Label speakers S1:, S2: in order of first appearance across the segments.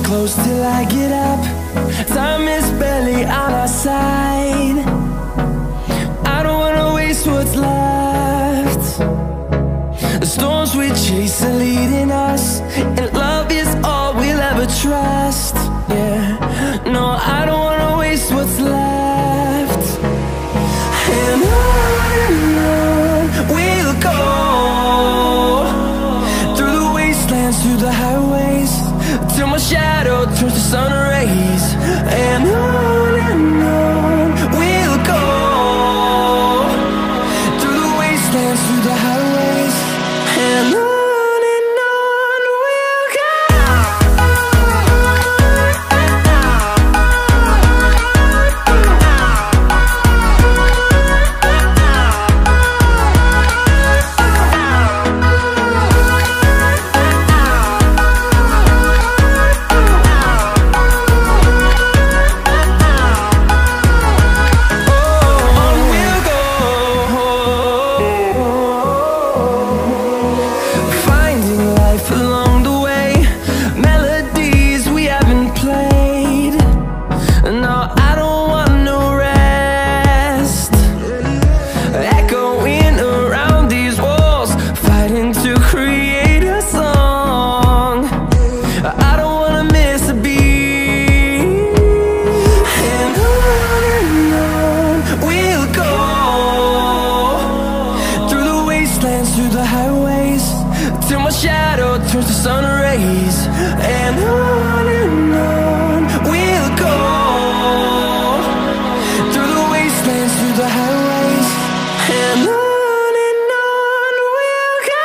S1: close till I get up. Time is barely on our side. I don't wanna waste what's left. The storms we chase are leading us, and love is all we'll ever trust. Yeah, no, I don't wanna waste what's left. And on we'll go, through the wastelands, through the highways, till my shadow turns to sun rays. And on we'll go, through the wastelands, through the highways, and on. Through the highways, till my shadow turns to sun rays. And on we'll go, through the wastelands, through the highways, and on we'll go.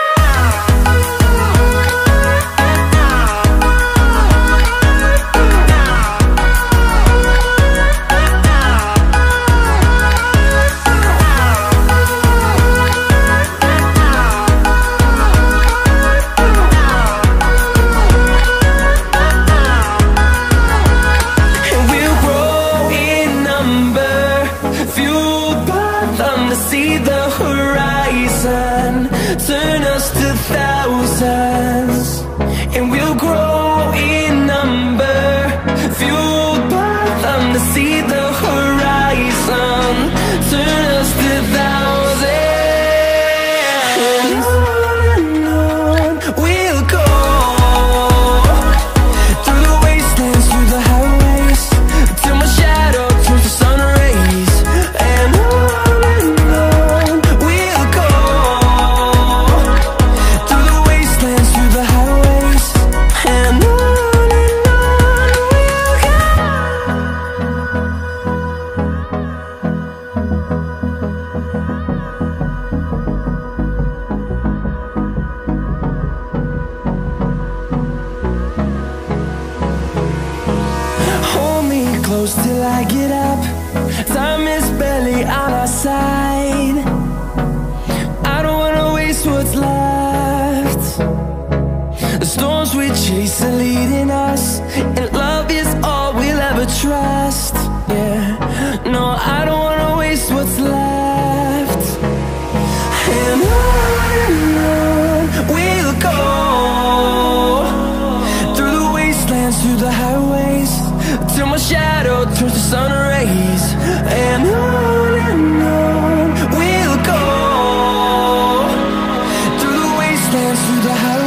S1: See the horizon, turn us to thousands, and we'll grow in number, fueled by them. To see the horizon, turn us to thousands, and on we'll go, through the wastelands, through the highways, till my shadow turns to sun rays. And close till I get up. Time is barely on our side. I don't wanna waste what's left. The storms we chase are leading us, and love is all we'll ever trust. Yeah, no, I don't wanna waste what's left. And on we'll go, through the wastelands, through the highways, till my shadow turns to sun rays. And on we'll go, through the wastelands, through the highways.